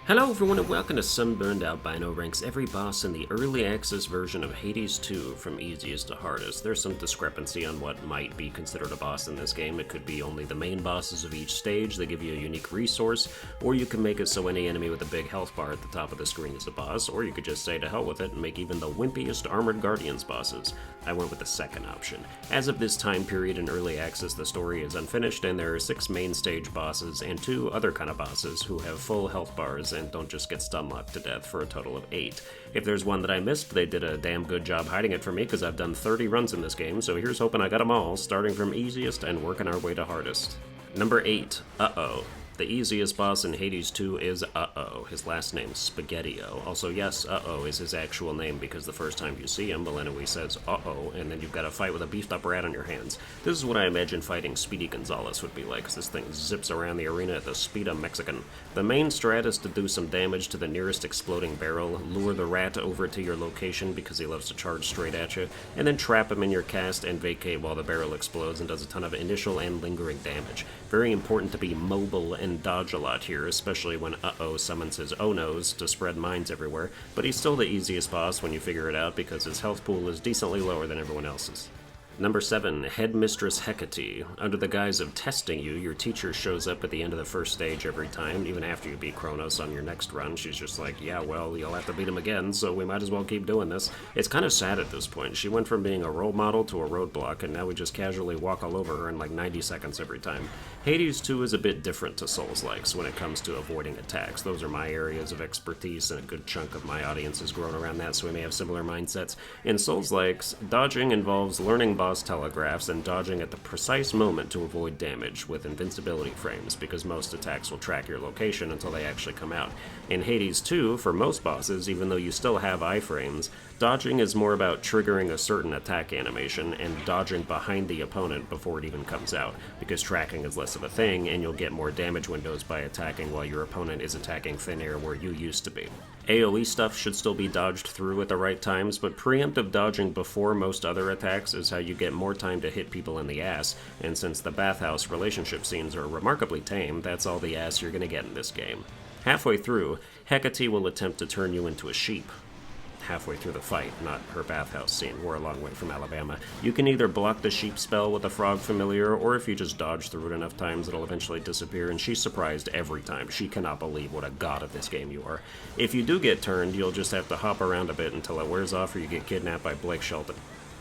Hello everyone and welcome to Sunburned. Albino ranks every boss in the early access version of Hades 2 from easiest to hardest. There's some discrepancy on what might be considered a boss in this game. It could be only the main bosses of each stage that give you a unique resource, or you can make it so any enemy with a big health bar at the top of the screen is a boss, or you could just say to hell with it and make even the wimpiest Armored Guardians bosses. I went with the second option. As of this time period in early access, the story is unfinished and there are 6 main stage bosses and 2 other kind of bosses who have full health bars and don't just get stun locked to death for a total of 8. If there's one that I missed, they did a damn good job hiding it from me because I've done 30 runs in this game, so here's hoping I got them all, starting from easiest and working our way to hardest. Number 8, Uh-Oh. The easiest boss in Hades 2 is Uh-Oh. His last name's Spaghetti-O. Also, yes, Uh-Oh is his actual name because the first time you see him, Millennium says Uh-Oh, and then you've got a fight with a beefed-up rat on your hands. This is what I imagine fighting Speedy Gonzales would be like, because this thing zips around the arena at the speed of Mexican. The main strat is to do some damage to the nearest exploding barrel, lure the rat over to your location because he loves to charge straight at you, and then trap him in your cast and vacate while the barrel explodes and does a ton of initial and lingering damage. Very important to be mobile and dodge a lot here, especially when Uh-Oh summons his Oh-No's to spread mines everywhere, but he's still the easiest boss when you figure it out because his health pool is decently lower than everyone else's. Number 7, Headmistress Hecate. Under the guise of testing you, your teacher shows up at the end of the first stage every time, even after you beat Kronos on your next run. She's just like, yeah, well, you'll have to beat him again, so we might as well keep doing this. It's kind of sad at this point. She went from being a role model to a roadblock, and now we just casually walk all over her in like 90 seconds every time. Hades 2 is a bit different to Souls-likes when it comes to avoiding attacks. Those are my areas of expertise, and a good chunk of my audience has grown around that, so we may have similar mindsets. In Souls-likes, dodging involves learning boss telegraphs and dodging at the precise moment to avoid damage with invincibility frames, because most attacks will track your location until they actually come out. In Hades 2, for most bosses, even though you still have iframes, dodging is more about triggering a certain attack animation and dodging behind the opponent before it even comes out, because tracking is less of a thing and you'll get more damage windows by attacking while your opponent is attacking thin air where you used to be. AoE stuff should still be dodged through at the right times, but preemptive dodging before most other attacks is how you get more time to hit people in the ass, and since the bathhouse relationship scenes are remarkably tame, that's all the ass you're gonna get in this game. Halfway through, Hecate will attempt to turn you into a sheep. Halfway through the fight, not her bathhouse scene. We're a long way from Alabama. You can either block the sheep spell with a frog familiar, or if you just dodge through it enough times, it'll eventually disappear, and she's surprised every time. She cannot believe what a god of this game you are. If you do get turned, you'll just have to hop around a bit until it wears off or you get kidnapped by Blake Shelton.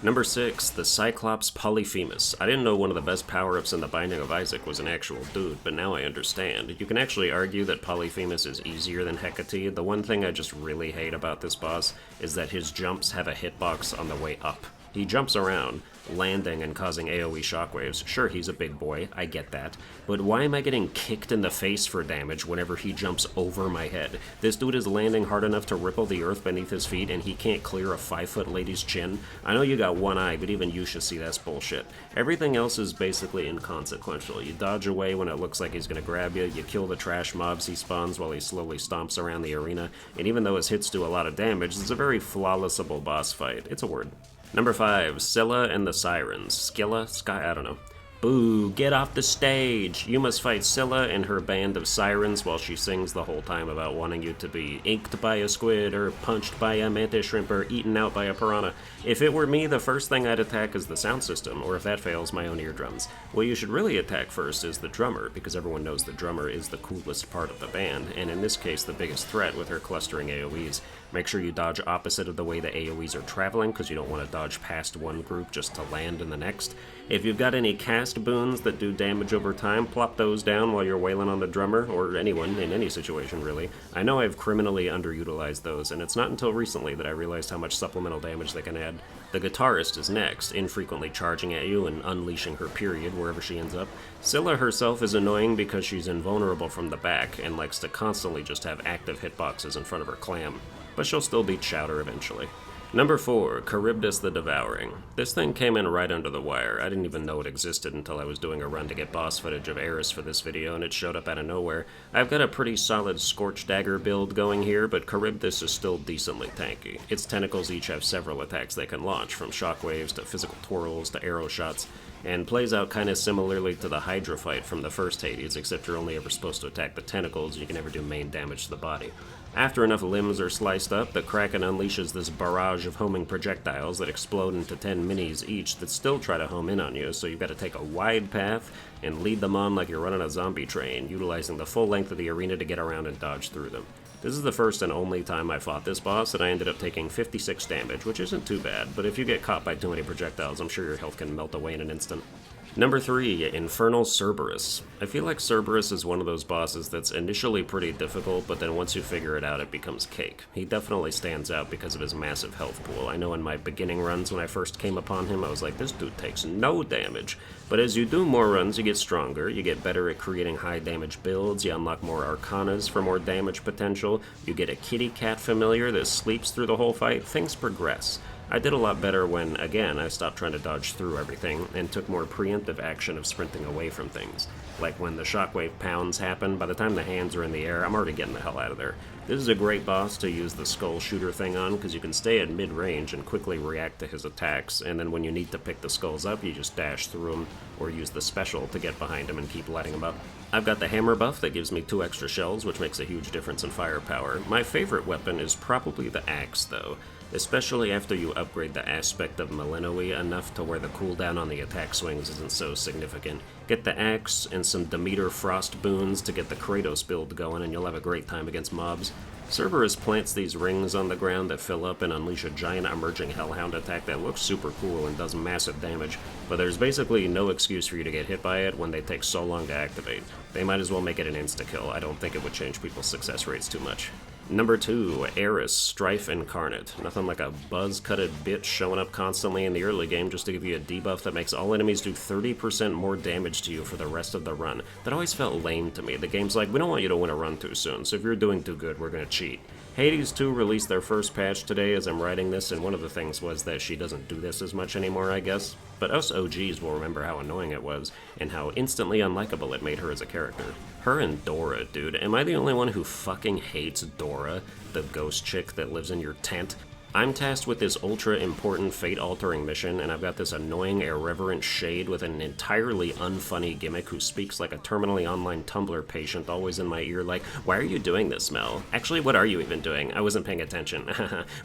Number 6, the Cyclops Polyphemus. I didn't know one of the best power-ups in the Binding of Isaac was an actual dude, but now I understand. You can actually argue that Polyphemus is easier than Hecate. The one thing I just really hate about this boss is that his jumps have a hitbox on the way up. He jumps around, landing and causing AoE shockwaves. Sure, he's a big boy, I get that, but why am I getting kicked in the face for damage whenever he jumps over my head? This dude is landing hard enough to ripple the earth beneath his feet and he can't clear a 5-foot lady's chin? I know you got one eye, but even you should see that's bullshit. Everything else is basically inconsequential. You dodge away when it looks like he's gonna grab you, you kill the trash mobs he spawns while he slowly stomps around the arena, and even though his hits do a lot of damage, it's a very flawlessable boss fight. It's a word. Number 5, Scylla and the Sirens. Scylla? I don't know. Boo, get off the stage! You must fight Scylla and her band of sirens while she sings the whole time about wanting you to be inked by a squid, or punched by a mantis shrimp, or eaten out by a piranha. If it were me, the first thing I'd attack is the sound system, or if that fails, my own eardrums. What you should really attack first is the drummer, because everyone knows the drummer is the coolest part of the band, and in this case the biggest threat with her clustering AoEs. Make sure you dodge opposite of the way the AoEs are traveling, because you don't want to dodge past one group just to land in the next. If you've got any cast boons that do damage over time, plop those down while you're wailing on the drummer, or anyone, in any situation really. I know I've criminally underutilized those, and it's not until recently that I realized how much supplemental damage they can add. The guitarist is next, infrequently charging at you and unleashing her period wherever she ends up. Scylla herself is annoying because she's invulnerable from the back, and likes to constantly just have active hitboxes in front of her clam. But she'll still beat Chowder eventually. Number 4, Charybdis the Devouring. This thing came in right under the wire. I didn't even know it existed until I was doing a run to get boss footage of Eris for this video, and it showed up out of nowhere. I've got a pretty solid Scorch Dagger build going here, but Charybdis is still decently tanky. Its tentacles each have several attacks they can launch, from shockwaves to physical twirls to arrow shots. and plays out kind of similarly to the Hydra fight from the first Hades, except you're only ever supposed to attack the tentacles, you can never do main damage to the body. After enough limbs are sliced up, the Kraken unleashes this barrage of homing projectiles that explode into 10 minis each that still try to home in on you, so you've got to take a wide path and lead them on like you're running a zombie train, utilizing the full length of the arena to get around and dodge through them. This is the first and only time I fought this boss, and I ended up taking 56 damage, which isn't too bad, but if you get caught by too many projectiles, I'm sure your health can melt away in an instant. Number 3, Infernal Cerberus. I feel like Cerberus is one of those bosses that's initially pretty difficult, but then once you figure it out, it becomes cake. He definitely stands out because of his massive health pool. I know in my beginning runs when I first came upon him, I was like, this dude takes no damage. But as you do more runs, you get stronger, you get better at creating high damage builds, you unlock more arcanas for more damage potential, you get a kitty cat familiar that sleeps through the whole fight, things progress. I did a lot better when, again, I stopped trying to dodge through everything and took more preemptive action of sprinting away from things. Like when the shockwave pounds happen, by the time the hands are in the air, I'm already getting the hell out of there. This is a great boss to use the skull shooter thing on, because you can stay at mid-range and quickly react to his attacks, and then when you need to pick the skulls up, you just dash through them, or use the special to get behind him and keep lighting him up. I've got the hammer buff that gives me 2 extra shells, which makes a huge difference in firepower. My favorite weapon is probably the axe, though. Especially after you upgrade the aspect of Millenoi enough to where the cooldown on the attack swings isn't so significant. Get the axe and some Demeter Frost boons to get the Kratos build going and you'll have a great time against mobs. Cerberus plants these rings on the ground that fill up and unleash a giant emerging Hellhound attack that looks super cool and does massive damage, but there's basically no excuse for you to get hit by it when they take so long to activate. They might as well make it an insta-kill. I don't think it would change people's success rates too much. Number 2, Eris, Strife Incarnate. Nothing like a buzz-cutted bitch showing up constantly in the early game just to give you a debuff that makes all enemies do 30% more damage to you for the rest of the run. That always felt lame to me. The game's like, we don't want you to win a run too soon, so if you're doing too good, we're gonna cheat. Hades 2 released their first patch today as I'm writing this, and one of the things was that she doesn't do this as much anymore, I guess. But us OGs will remember how annoying it was, and how instantly unlikable it made her as a character. Her and Dora, dude. Am I the only one who fucking hates Dora, the ghost chick that lives in your tent? I'm tasked with this ultra-important fate-altering mission, and I've got this annoying, irreverent shade with an entirely unfunny gimmick who speaks like a terminally online Tumblr patient always in my ear like, why are you doing this, Mel? Actually, what are you even doing? I wasn't paying attention.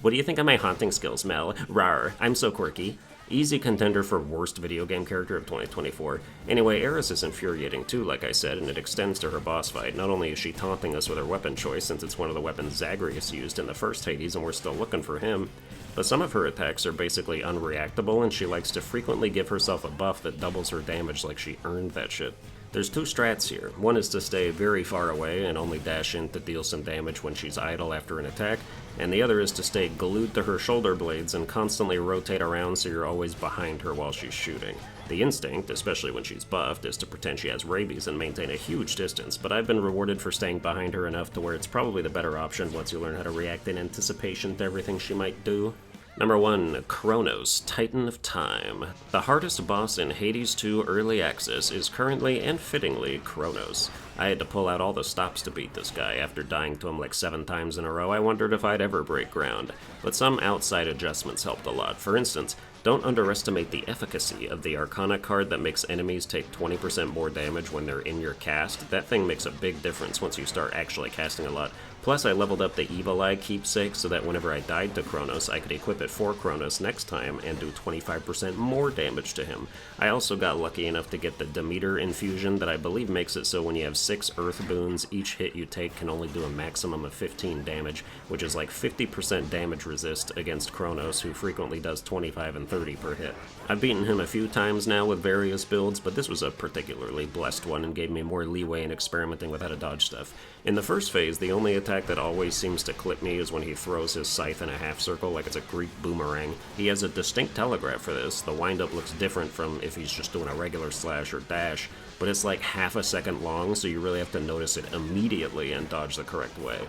What do you think of my haunting skills, Mel? Rawr, I'm so quirky. Easy contender for worst video game character of 2024. Anyway, Eris is infuriating too, like I said, and it extends to her boss fight. Not only is she taunting us with her weapon choice, since it's one of the weapons Zagreus used in the first Hades and we're still looking for him, but some of her attacks are basically unreactable, and she likes to frequently give herself a buff that doubles her damage like she earned that shit. There's 2 strats here. One is to stay very far away and only dash in to deal some damage when she's idle after an attack, and the other is to stay glued to her shoulder blades and constantly rotate around so you're always behind her while she's shooting. The instinct, especially when she's buffed, is to pretend she has rabies and maintain a huge distance, but I've been rewarded for staying behind her enough to where it's probably the better option once you learn how to react in anticipation to everything she might do. Number 1, Kronos, Titan of Time. The hardest boss in Hades 2 Early Access is currently, and fittingly, Kronos. I had to pull out all the stops to beat this guy. After dying to him like 7 times in a row, I wondered if I'd ever break ground. But some outside adjustments helped a lot. For instance, don't underestimate the efficacy of the Arcana card that makes enemies take 20% more damage when they're in your cast. That thing makes a big difference once you start actually casting a lot. Plus, I leveled up the Evil Eye keepsake so that whenever I died to Kronos, I could equip it for Kronos next time and do 25% more damage to him. I also got lucky enough to get the Demeter infusion that I believe makes it so when you have 6 Earth boons, each hit you take can only do a maximum of 15 damage, which is like 50% damage resist against Kronos, who frequently does 25 and 30 per hit. I've beaten him a few times now with various builds, but this was a particularly blessed one and gave me more leeway in experimenting with how to dodge stuff. In the first phase, the only attack that always seems to clip me is when he throws his scythe in a half circle like it's a Greek boomerang. He has a distinct telegraph for this. The windup looks different from if he's just doing a regular slash or dash, but it's like half a second long, so you really have to notice it immediately and dodge the correct way.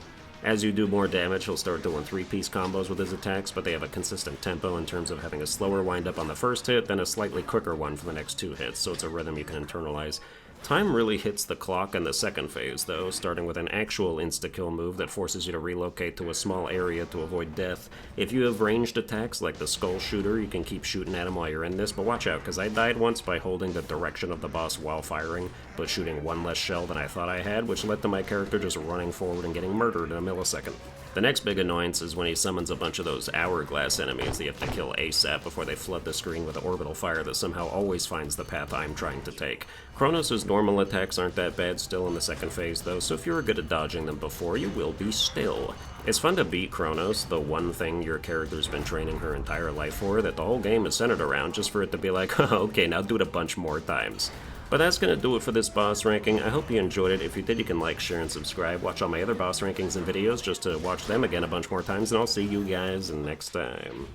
As you do more damage, he'll start doing 3-piece combos with his attacks, but they have a consistent tempo in terms of having a slower windup on the first hit, then a slightly quicker one for the next 2 hits, so it's a rhythm you can internalize. Time really hits the clock in the second phase, though, starting with an actual insta-kill move that forces you to relocate to a small area to avoid death. If you have ranged attacks like the Skull Shooter, you can keep shooting at him while you're in this, but watch out, because I died once by holding the direction of the boss while firing, but shooting one less shell than I thought I had, which led to my character just running forward and getting murdered in a millisecond. The next big annoyance is when he summons a bunch of those hourglass enemies that you have to kill ASAP before they flood the screen with orbital fire that somehow always finds the path I'm trying to take. Kronos' normal attacks aren't that bad still in the second phase though, so if you were good at dodging them before, you will be still. It's fun to beat Kronos, the one thing your character's been training her entire life for, that the whole game is centered around, just for it to be like, oh, okay, now do it a bunch more times. But that's going to do it for this boss ranking. I hope you enjoyed it. If you did, you can like, share, and subscribe. Watch all my other boss rankings and videos just to watch them again a bunch more times, and I'll see you guys next time.